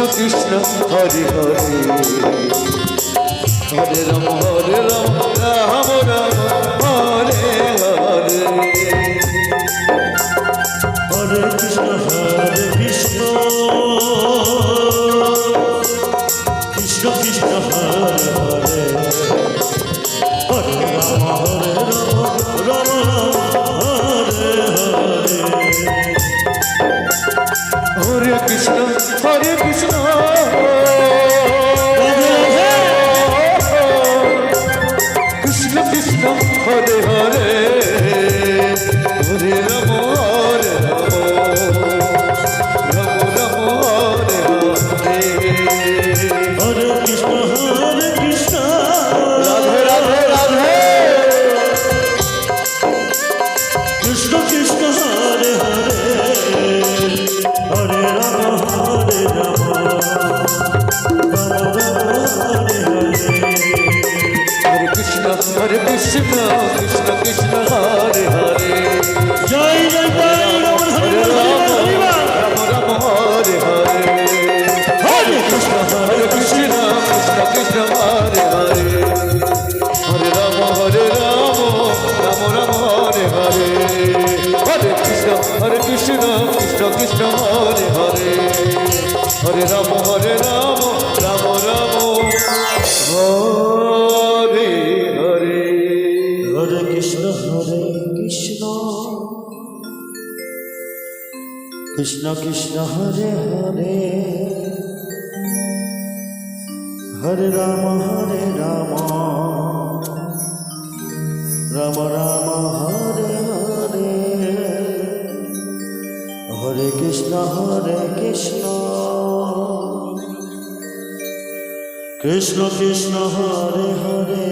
কৃষ্ণ হরে হরে হরে রাম রাম রাম হরে হরে হরে কৃষ্ণ কৃষ্ণ কৃষ্ণ হরে হরে হরে রাম রাম হরে হরে হরে কৃষ্ণ কৃষ্ণ কৃষ্ণ হরে হরে হরে রাম রাম রাম হরে হরে হরে কৃষ্ণ রাধে রাধে রাধে কৃষ্ণ কৃষ্ণ হরে হরে হরে রাম হরে কৃষ্ণ কৃষ্ণ কৃষ্ণ হরে হরে জয় জয় জয় রাম হরে রাম রাম হরে হরে হরে কৃষ্ণ কৃষ্ণ কৃষ্ণ হরে হরে হরে রাম রাম রাম হরে হরে হরে কৃষ্ণ কৃষ্ণ কৃষ্ণ হরে হরে হরে রাম রাম রাম হরে হরে হরে কৃষ্ণ কৃষ্ণ কৃষ্ণ হরে হরে হরে রাম রাম রাম হরে হরে হরে কৃষ্ণ কৃষ্ণ কৃষ্ণ হরে হরে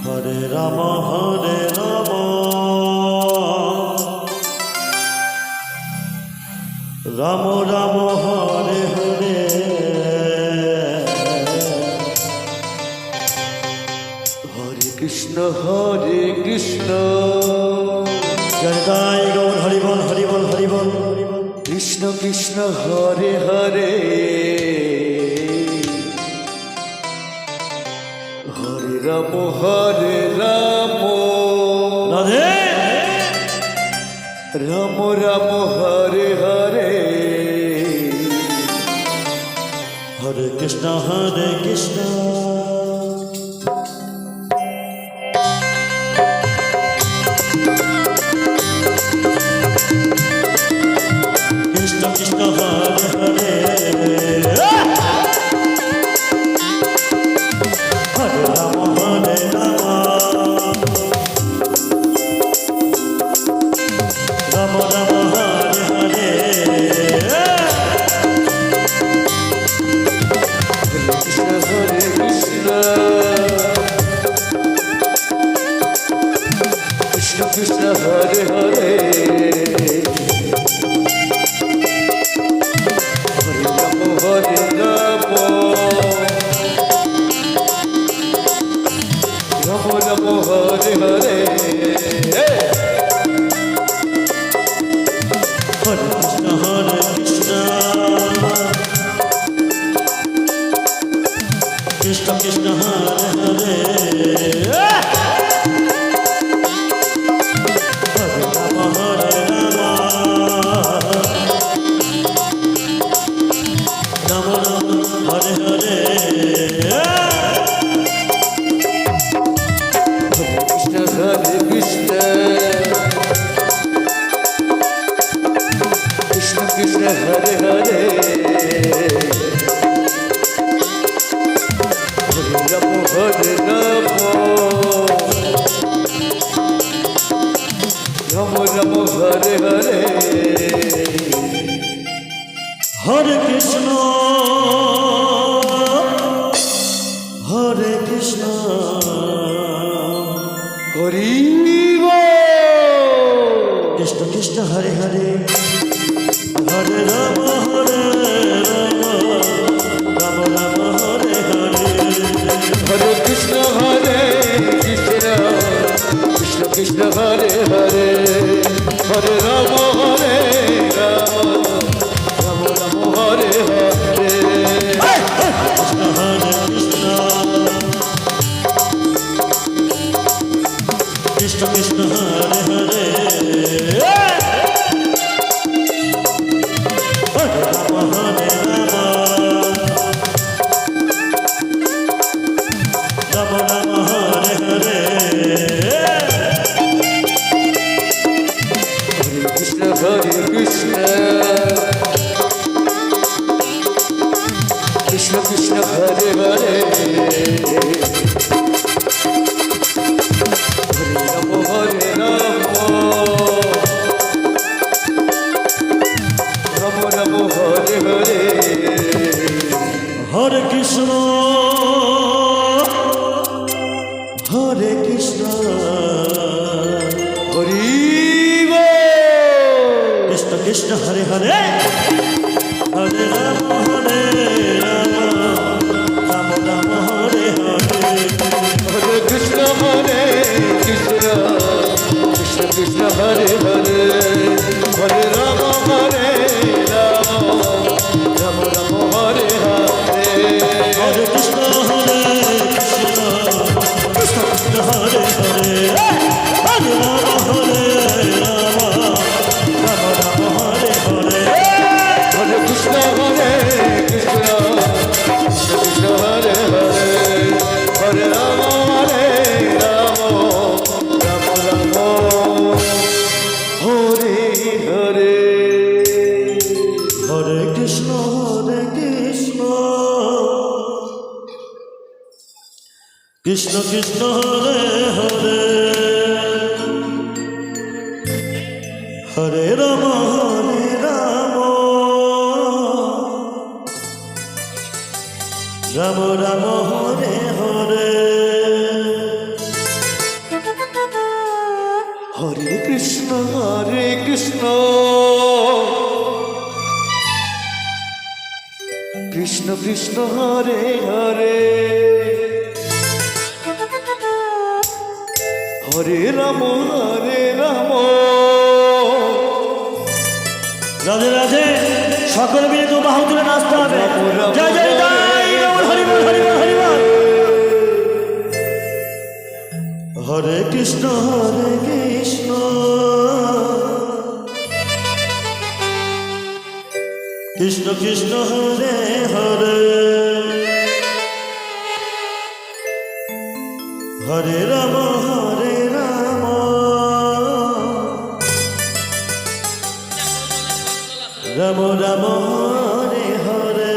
হরে রাম রাম রাম হরে হরে হরে কৃষ্ণ জয় গৌর হরিবল হরিবল হরিবল কৃষ্ণ কৃষ্ণ হরে হরে হরে রাম রাধে রাম রাম হরে হরে হরে কৃষ্ণ কৃষ্ণ কৃষ্ণ হরে হরে হরে রাম রাম রাম হরে হরে কৃষ্ণ হরে কৃষ্ণ কৃষ্ণ কৃষ্ণ হরে হরে হরে রাম রাম রাম হরে হরে হরে কৃষ্ণ কৃষ্ণ কৃষ্ণ হরে হরে হরে রাম রাম রাম হরে হরে কৃষ্ণ হরে কৃষ্ণ কৃষ্ণ কৃষ্ণ হরে হরে হরে রাম রাম রাম হরে হরে হরে কৃষ্ণ হরে কৃষ্ণ হরি কৃষ্ণ কৃষ্ণ হরে হরে হরে রাম রাম রাম হরে হরে হরে কৃষ্ণ কৃষ্ণ কৃষ্ণ হরে হরে হরে রাম হরে হরে হরে রাম রাম রাম হরে হরে হরে কৃষ্ণ হরে কৃষ্ণ হরি কৃষ্ণ কৃষ্ণ হরে হরে হরে রাম রাম রাম হরে হরে হরে কৃষ্ণ কৃষ্ণ কৃষ্ণ হরে হরে হরে রাম রাম রাম হরে হরে হরে কৃষ্ণ কৃষ্ণ কৃষ্ণ হরে হরে হরে রাম রাম হরে হরে হরে কৃষ্ণ কৃষ্ণ কৃষ্ণ হরে হরে হরে রাম রাম রাম হরে হরে হরে কৃষ্ণ কৃষ্ণ কৃষ্ণ হরে হরে হরে রাম রাম রাম হরে হরে হরে কৃষ্ণ কৃষ্ণ কৃষ্ণ হরে হরে হরে রাম রাধে রাধে সকল মিলে তো বাহু তুলে নাচতে হবে জয় জয় জয় হরি বল হরি বল হরি বল হরে কৃষ্ণ কৃষ্ণ কৃষ্ণ হরে হরে হরে রাম রাম রাম হরে হরে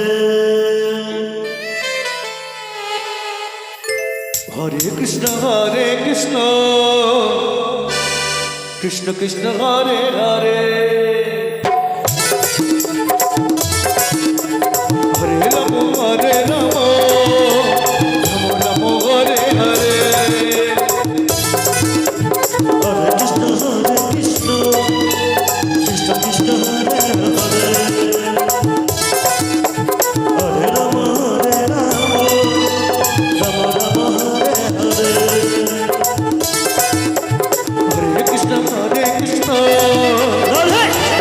হরে কৃষ্ণ কৃষ্ণ কৃষ্ণ হরে হরে হরে রাম রাম রাম হরে হরে হরে কৃষ্ণ কৃষ্ণ কৃষ্ণ হরে হরে হরে রাম রাম রাম হরে হরে হরে কৃষ্ণ রাধে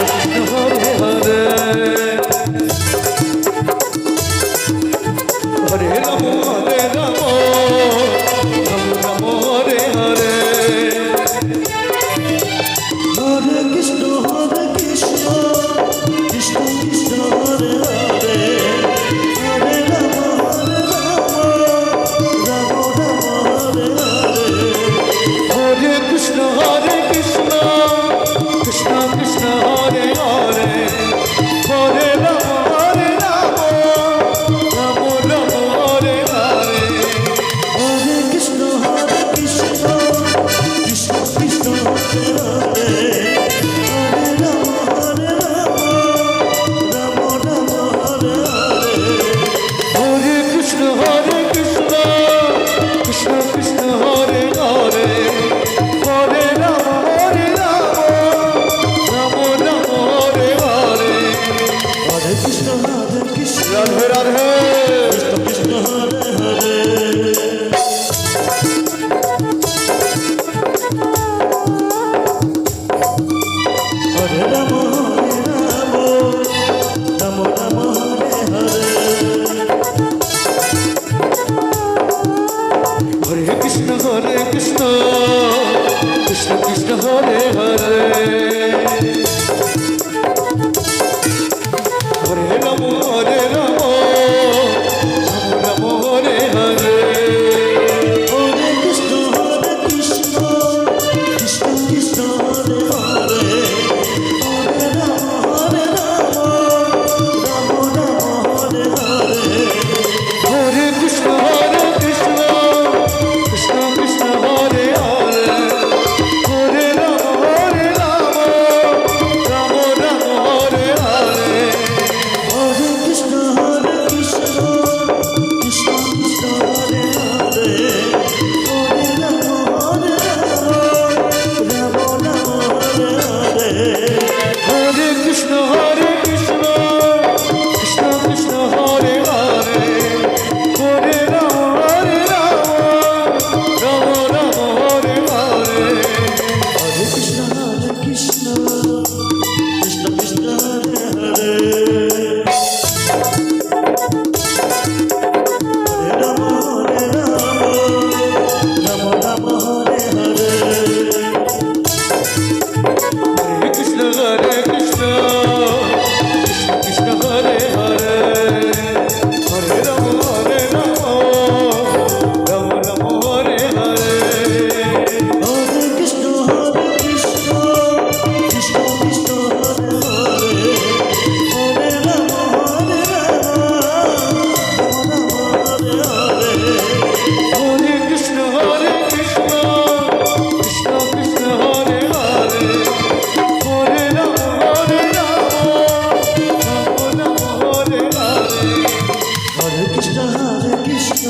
হরে কৃষ্ণ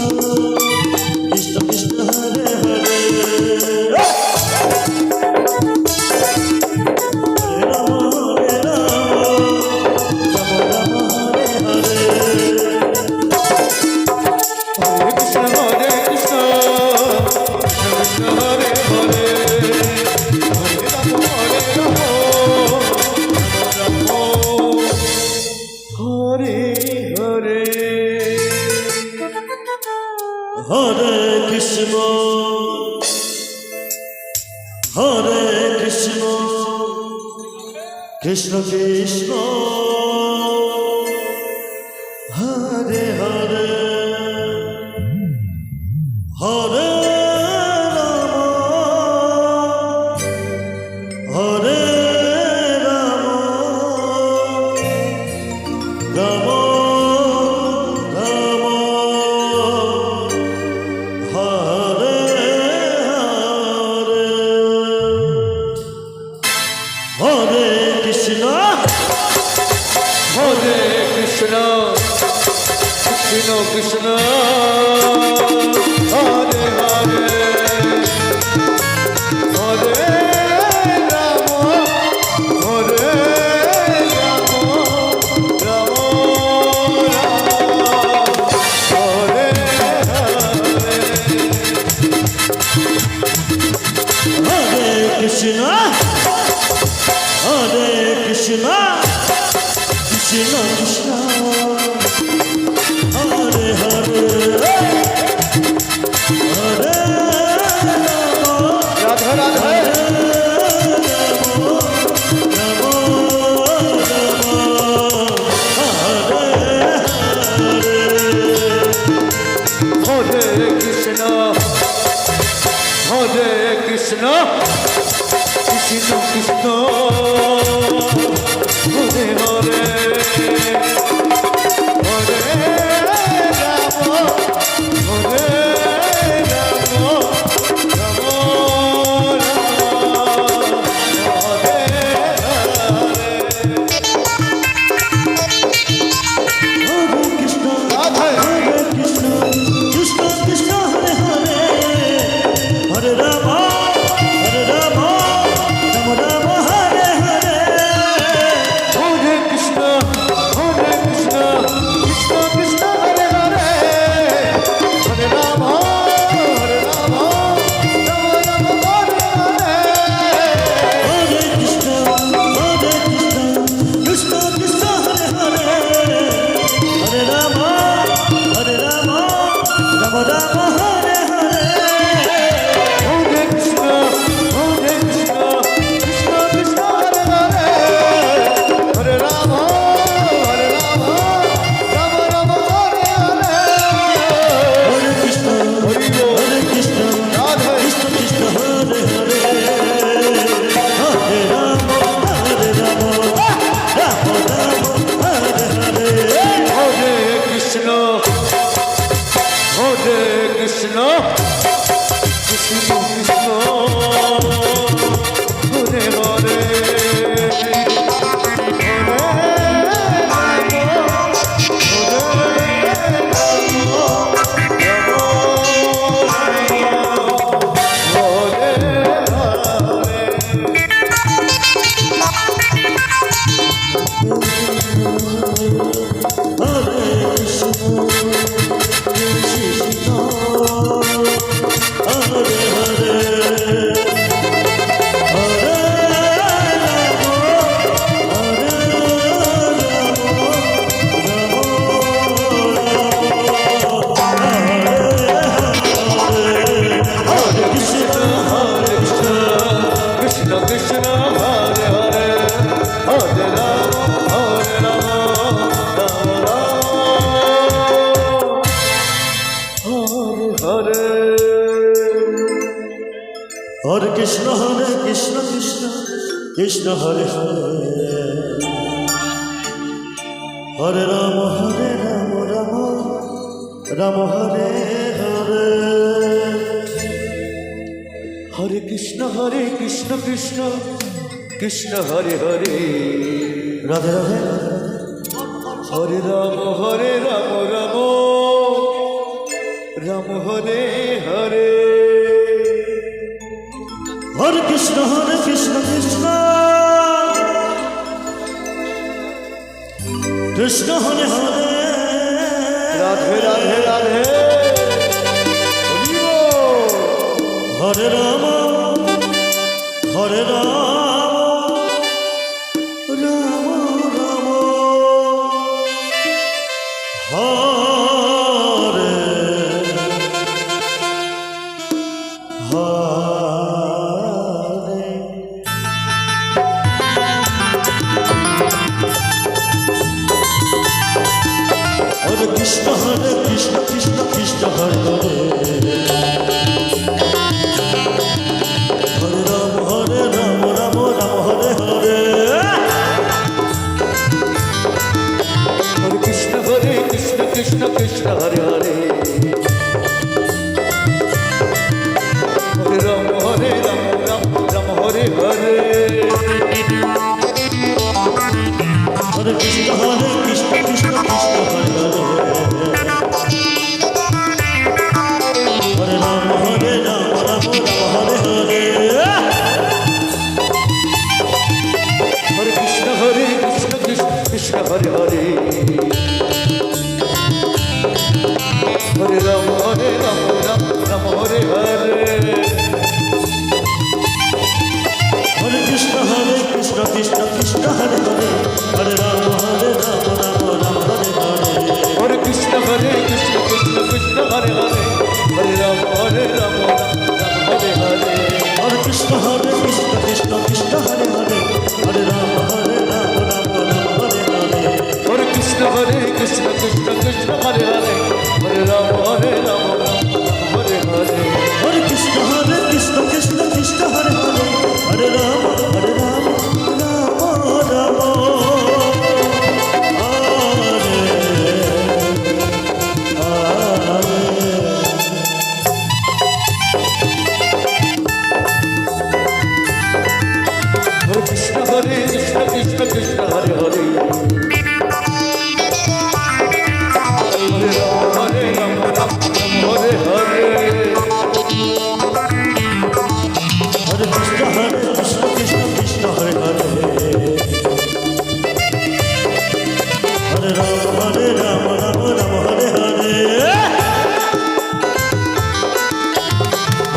কৃষ্ণ কৃষ্ণ হরে হরে রাম হরে রাম রাম রাম হরে হরে হরে কৃষ্ণ হরে কৃষ্ণ কৃষ্ণ কৃষ্ণ হরে হরে হরে রাম হরে রাম রাম রাম হরে হরে হরে কৃষ্ণ কৃষ্ণ কৃষ্ণ হরে হরে হরে রাম হরে রাম রাম রাম হরে হরে হরে কৃষ্ণ হরে কৃষ্ণ কৃষ্ণ কৃষ্ণ হরে হরে হরে রাম হরে রাম রাম রাম হরে হরে কৃষ্ণ হরে কৃষ্ণ কৃষ্ণ কৃষ্ণ হরে হরে হরে রাধা রাধা হরে কৃষ্ণ কৃষ্ণ কৃষ্ণ হরে হরে হরে রাম হরে রাম রাম রাম হরে হরে কৃষ্ণ রাধা হরে কৃষ্ণ কৃষ্ণ কৃষ্ণ হরে হরে হরে রাম রাম রাম হরে হরে হরে কৃষ্ণ কৃষ্ণ কৃষ্ণ হরে হরে হরে রাম রাম রাম হরে হরে হরে কৃষ্ণ কৃষ্ণ কৃষ্ণ হরে হরে হরে রাম রাম রাম হরে হরে হরে কৃষ্ণ কৃষ্ণ কৃষ্ণ হরে হরে হরে রাম রাম রাম হরে হরে হরে কৃষ্ণ রাধে কৃষ্ণ কৃষ্ণ হরে হরে হরে রাম রাম রাম হরে হরে হরে কৃষ্ণ কৃষ্ণ কৃষ্ণ কৃষ্ণ হরে হরে হরে কৃষ্ণ কৃষ্ণ হরে হরে হরে রাম হরে হরে কৃষ্ণ কৃষ্ণ কৃষ্ণ হরে হরে হরে রাম রাম হরে হরে হরে কৃষ্ণ কৃষ্ণ কৃষ্ণ হরে হরে হরে রাম রাম রাম হরে হরে হরে কৃষ্ণ কৃষ্ণ কৃষ্ণ হরে হরে রাধে রাধে হরে রাম রাম রাম হরে হরে হরে কৃষ্ণ কৃষ্ণ কৃষ্ণ হরে হরে রাধে রাধে রাধে হরি বল। হরে রাম হরে রাম রাম রাম হরে হরে হরে কৃষ্ণ কৃষ্ণ কৃষ্ণ হরে হরে হরে রাম রাম রাম হরে হরে হরে কৃষ্ণ কৃষ্ণ কৃষ্ণ হরে হরে হরে রাম রাম রাম হরে হরে হরে কৃষ্ণ কৃষ্ণ কৃষ্ণ হরে হরে হরে রাম রাম হরে হরে হরে কৃষ্ণ কৃষ্ণ হরে হরে হরে রাম রাম হরে হরে হরে কৃষ্ণ কৃষ্ণ কৃষ্ণ হরে হরে হরে রাম রাম রাম হরে হরে হরে কৃষ্ণ কৃষ্ণ কৃষ্ণ হরে হরে হরে রাম রাম হরে হরে হরে কৃষ্ণ কৃষ্ণ কৃষ্ণ হরে হরে হরে রাম রাম হরে হরে হরে কৃষ্ণ কৃষ্ণ কৃষ্ণ হরে হরে হরে রাম রাম হরে হরে হরে কৃষ্ণ কৃষ্ণ কৃষ্ণ হরে হরে হরে রাম রাম রাম হরে কৃষ্ণ কৃষ্ণ কৃষ্ণ হরে হরে হরে রাম রাম হরে হরে হরে কৃষ্ণ কৃষ্ণ কৃষ্ণ হরে হরে হরে রাম রাম রাম হরে হরে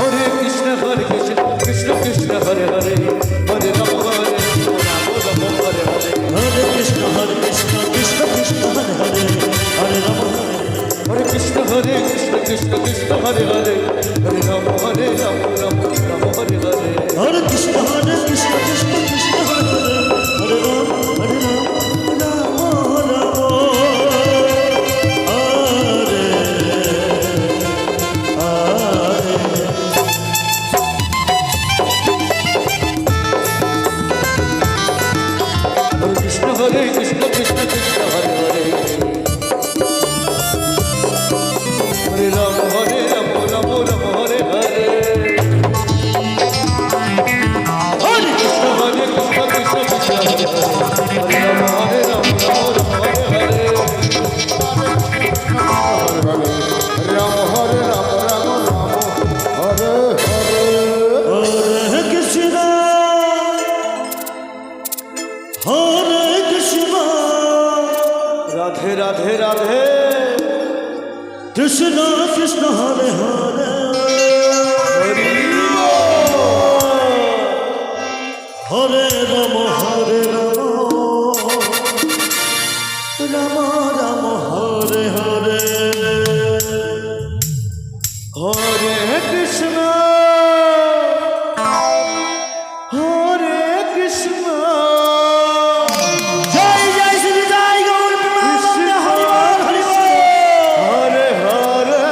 হরে কৃষ্ণ কৃষ্ণ কৃষ্ণ হরে হরে হরে রাম হরে হরে হরে কৃষ্ণ কৃষ্ণ কৃষ্ণ হরে হরে হরে রাম হরে কৃষ্ণ কৃষ্ণ কৃষ্ণ হরে হরে হরে রাম রাম হরে হরে হরে কৃষ্ণ কৃষ্ণ কৃষ্ণ হরে হরে হরে রাম রাম রাম হরে হরে হরে কৃষ্ণ কৃষ্ণ কৃষ্ণ হরে হরে হরে রাম রাম হরে হরে হরে কৃষ্ণ হরে কৃষ্ণ কৃষ্ণ কৃষ্ণ হরে হরে হরে রাম রাম হরে হরে রাম হরে রাম হরে হরে হরে কৃষ্ণ হরে কৃষ্ণ রাধে রাধে রাধে কৃষ্ণ কৃষ্ণ হরে হরে হরি হরে রাম রাম রাম হরে হরে হরে কৃষ্ণ হরে কৃষ্ণ জয় জয় শ্রী জয় গৌর প্রেমানন্দ হরি বল হরি বল হরে হরে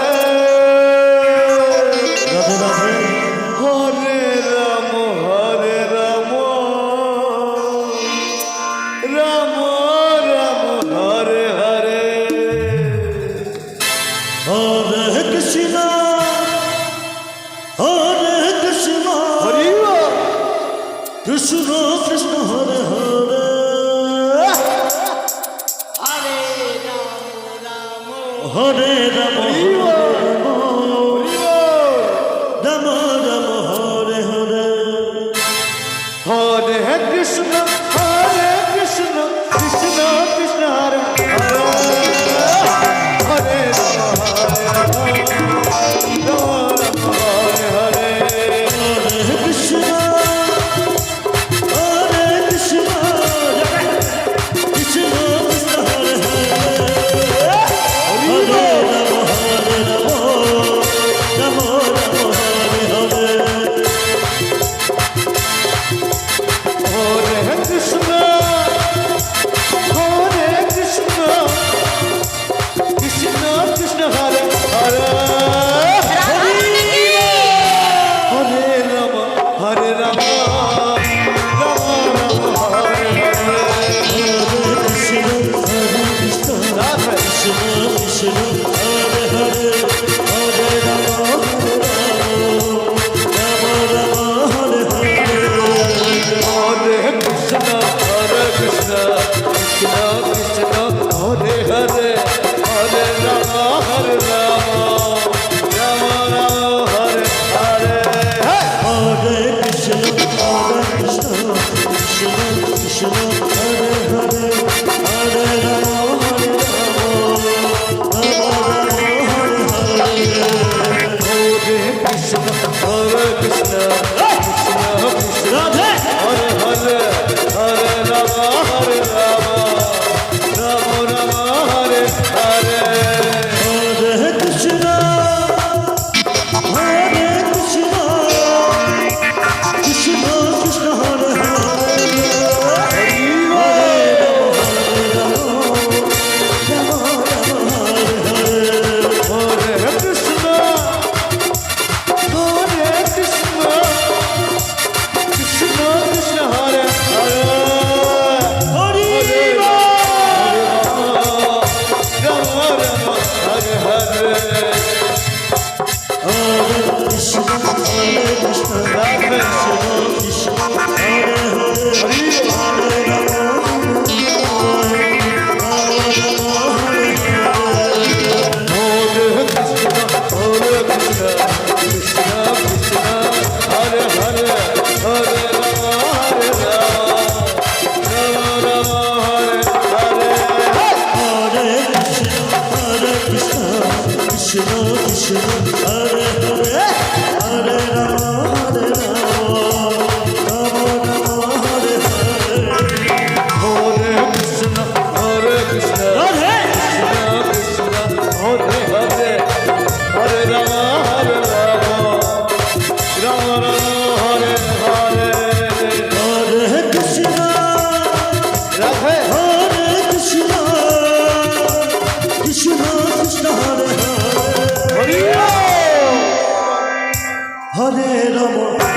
কৃষ্ণ কৃষ্ণ রাধে হরে হরে হরে রাম রাম রাম হরে হরে হরে কৃষ্ণ কৃষ্ণ কৃষ্ণ হরে হরে হরে কৃষ্ণ কৃষ্ণ কৃষ্ণ হরে হরে হরি রাম রাম হরে হরে কৃষ্ণ হরে কৃষ্ণ রাধে কৃষ্ণ হরে হরে হরি হরে কৃষ্ণ কৃষ্ণ কৃষ্ণ হরে হরে হরে রাম রাম হরে হরে হরে কৃষ্ণ কৃষ্ণ কৃষ্ণ হরে হরে হরে রাম রাম রাম হরে হরে হরে কৃষ্ণ কৃষ্ণ রাধে কৃষ্ণ হরে হরে হরে রাম রাম রাম হরে হরে হরে কৃষ্ণ রাধে হরে কৃষ্ণ কৃষ্ণ কৃষ্ণ হরে হরে হরি হরে রাম